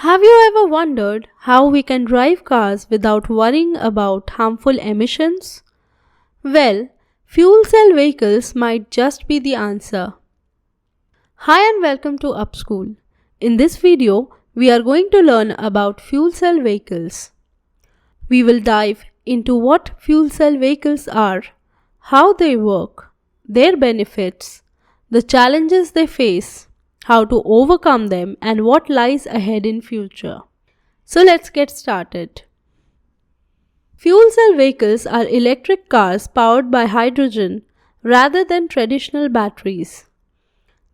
Have you ever wondered how we can drive cars without worrying about harmful emissions? Well, fuel cell vehicles might just be the answer. Hi and welcome to Upschool. In this video, we are going to learn about fuel cell vehicles. We will dive into what fuel cell vehicles are, how they work, their benefits, the challenges they face, how to overcome them, and what lies ahead in future. So let's get started. Fuel cell vehicles are electric cars powered by hydrogen rather than traditional batteries.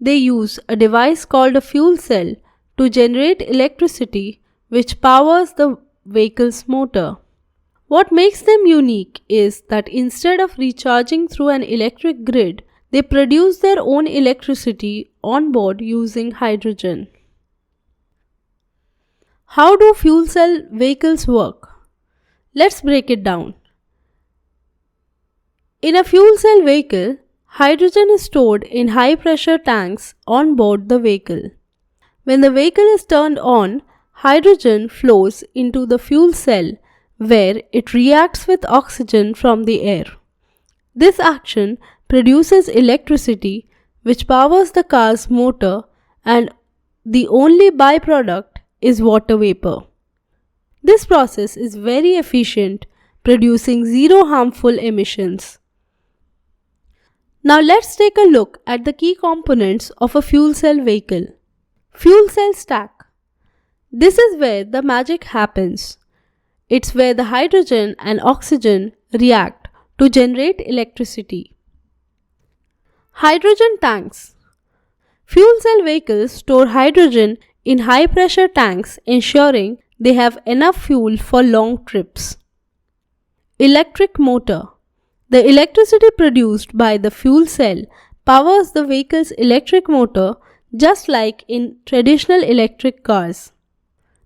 They use a device called a fuel cell to generate electricity which powers the vehicle's motor. What makes them unique is that instead of recharging through an electric grid, they produce their own electricity on board using hydrogen. How do fuel cell vehicles work? Let's break it down. In a fuel cell vehicle, hydrogen is stored in high-pressure tanks on board the vehicle. When the vehicle is turned on, hydrogen flows into the fuel cell where it reacts with oxygen from the air. This action produces electricity which powers the car's motor, and the only byproduct is water vapor. This process is very efficient, producing zero harmful emissions. Now let's take a look at the key components of a fuel cell vehicle. Fuel cell stack. This is where the magic happens. It's where the hydrogen and oxygen react to generate electricity. Hydrogen tanks. Fuel cell vehicles store hydrogen in high-pressure tanks, ensuring they have enough fuel for long trips. Electric motor. The electricity produced by the fuel cell powers the vehicle's electric motor, just like in traditional electric cars.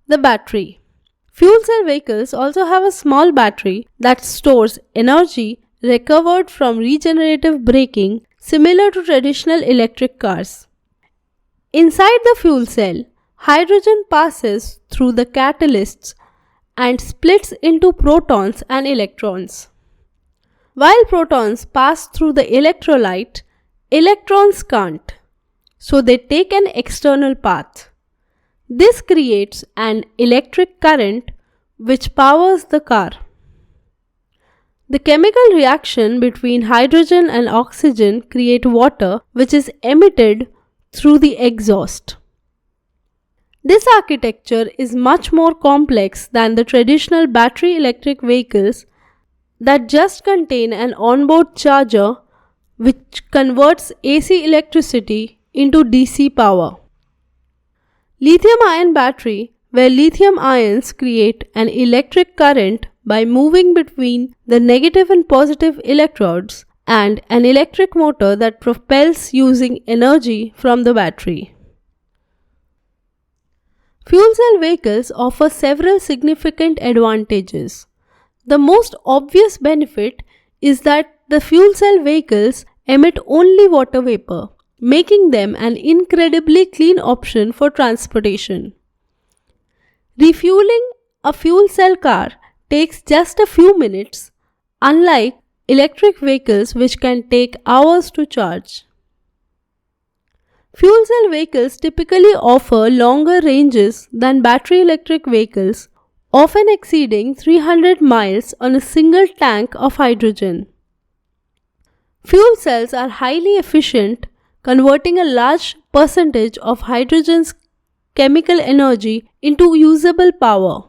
The battery. Fuel cell vehicles also have a small battery that stores energy recovered from regenerative braking, similar to traditional electric cars. Inside the fuel cell, hydrogen passes through the catalysts and splits into protons and electrons. While protons pass through the electrolyte, electrons can't, so they take an external path. This creates an electric current which powers the car. The chemical reaction between hydrogen and oxygen creates water which is emitted through the exhaust. This architecture is much more complex than the traditional battery electric vehicles that just contain an onboard charger which converts AC electricity into DC power. Lithium-ion battery, where lithium ions create an electric current by moving between the negative and positive electrodes, and an electric motor that propels using energy from the battery. Fuel cell vehicles offer several significant advantages. The most obvious benefit is that the fuel cell vehicles emit only water vapor, making them an incredibly clean option for transportation. Refueling a fuel cell car takes just a few minutes, unlike electric vehicles which can take hours to charge. Fuel cell vehicles typically offer longer ranges than battery electric vehicles, often exceeding 300 miles on a single tank of hydrogen. Fuel cells are highly efficient, converting a large percentage of hydrogen's chemical energy into usable power.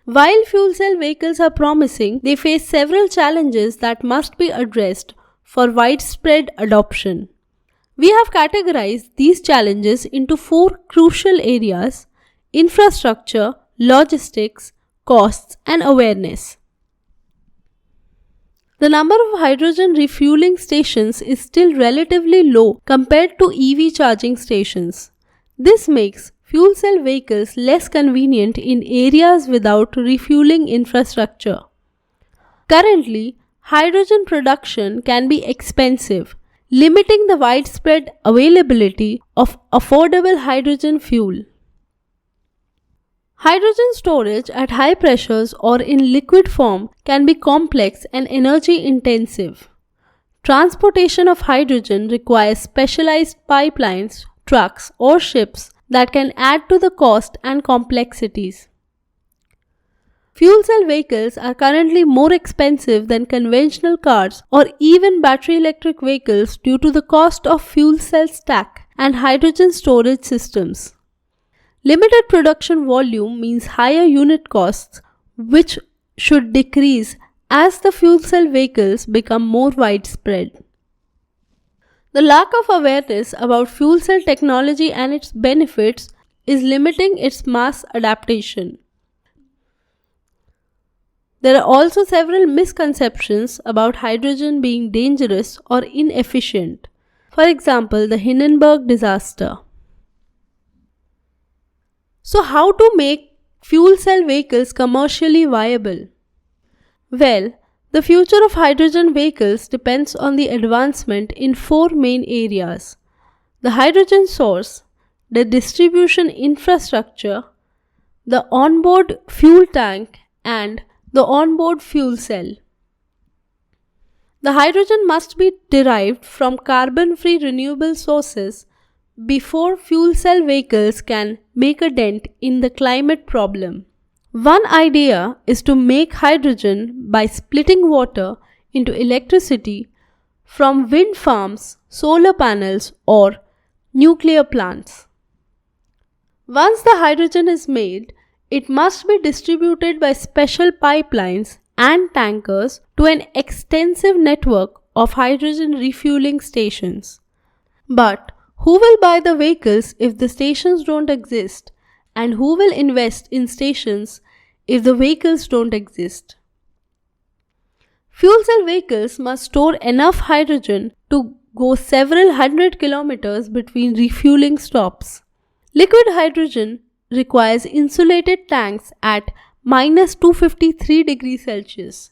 While fuel cell vehicles are promising, they face several challenges that must be addressed for widespread adoption. We have categorized these challenges into 4 crucial areas: infrastructure, logistics, costs, and awareness. The number of hydrogen refueling stations is still relatively low compared to EV charging stations. This makes fuel cell vehicles less convenient in areas without refueling infrastructure. Currently, hydrogen production can be expensive, limiting the widespread availability of affordable hydrogen fuel. Hydrogen storage at high pressures or in liquid form can be complex and energy intensive. Transportation of hydrogen requires specialized pipelines, trucks, or ships that can add to the cost and complexities. Fuel cell vehicles are currently more expensive than conventional cars or even battery electric vehicles due to the cost of fuel cell stack and hydrogen storage systems. Limited production volume means higher unit costs, which should decrease as the fuel cell vehicles become more widespread. The lack of awareness about fuel cell technology and its benefits is limiting its mass adaptation. There are also several misconceptions about hydrogen being dangerous or inefficient. For example, the Hindenburg disaster. So, how to make fuel cell vehicles commercially viable? Well, the future of hydrogen vehicles depends on the advancement in four main areas: the hydrogen source, the distribution infrastructure, the onboard fuel tank, and the onboard fuel cell. The hydrogen must be derived from carbon-free renewable sources before fuel cell vehicles can make a dent in the climate problem. One idea is to make hydrogen by splitting water into electricity from wind farms, solar panels, or nuclear plants. Once the hydrogen is made, it must be distributed by special pipelines and tankers to an extensive network of hydrogen refueling stations. But who will buy the vehicles if the stations don't exist? And who will invest in stations if the vehicles don't exist? Fuel cell vehicles must store enough hydrogen to go several hundred kilometers between refueling stops. Liquid hydrogen requires insulated tanks at minus 253 degrees Celsius.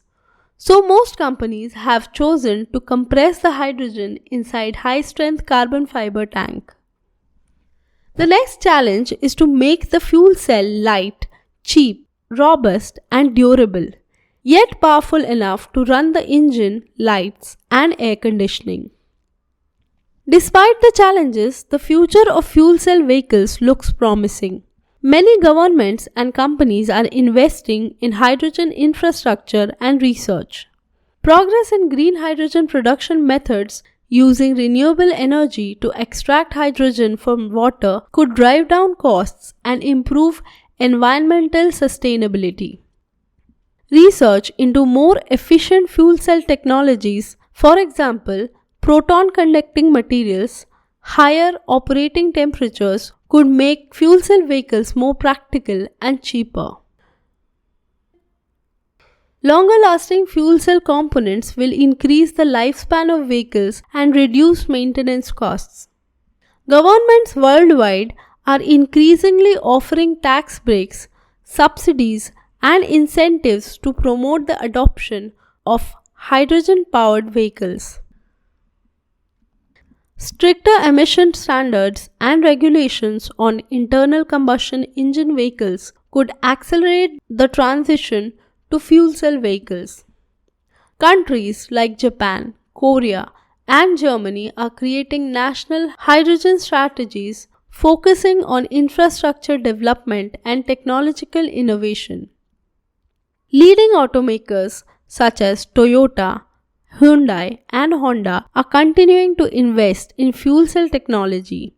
So most companies have chosen to compress the hydrogen inside high-strength carbon fiber tank. The next challenge is to make the fuel cell light, cheap, robust and durable, yet powerful enough to run the engine, lights and air conditioning. Despite the challenges, the future of fuel cell vehicles looks promising. Many governments and companies are investing in hydrogen infrastructure and research. Progress in green hydrogen production methods using renewable energy to extract hydrogen from water could drive down costs and improve environmental sustainability. Research into more efficient fuel cell technologies, for example, proton conducting materials, higher operating temperatures, could make fuel cell vehicles more practical and cheaper. Longer-lasting fuel cell components will increase the lifespan of vehicles and reduce maintenance costs. Governments worldwide are increasingly offering tax breaks, subsidies, and incentives to promote the adoption of hydrogen-powered vehicles. Stricter emission standards and regulations on internal combustion engine vehicles could accelerate the transition to fuel cell vehicles. Countries like Japan, Korea, and Germany are creating national hydrogen strategies focusing on infrastructure development and technological innovation. Leading automakers such as Toyota, Hyundai and Honda are continuing to invest in fuel cell technology.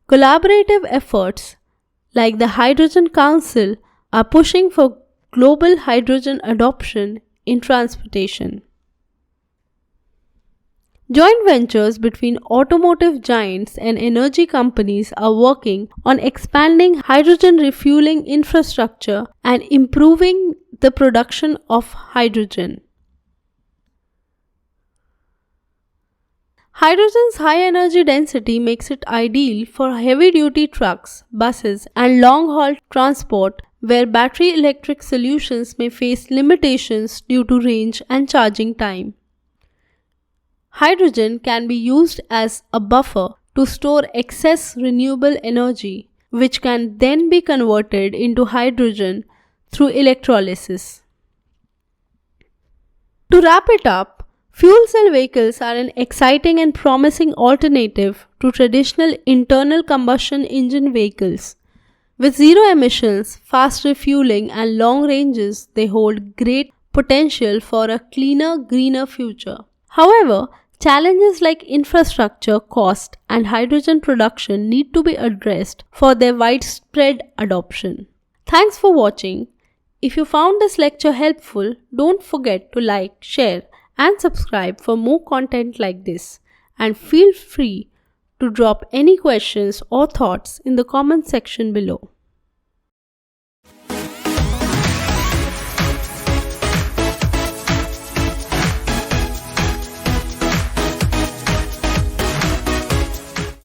Collaborative efforts like the Hydrogen Council are pushing for global hydrogen adoption in transportation. Joint ventures between automotive giants and energy companies are working on expanding hydrogen refueling infrastructure and improving the production of hydrogen. Hydrogen's high energy density makes it ideal for heavy-duty trucks, buses, and long-haul transport where battery electric solutions may face limitations due to range and charging time. Hydrogen can be used as a buffer to store excess renewable energy, which can then be converted into hydrogen through electrolysis. To wrap it up, fuel cell vehicles are an exciting and promising alternative to traditional internal combustion engine vehicles. With zero emissions, fast refueling, and long ranges, they hold great potential for a cleaner, greener future. However, challenges like infrastructure, cost, and hydrogen production need to be addressed for their widespread adoption. Thanks for watching. If you found this lecture helpful, don't forget to like, share, and subscribe for more content like this. And feel free to drop any questions or thoughts in the comment section below.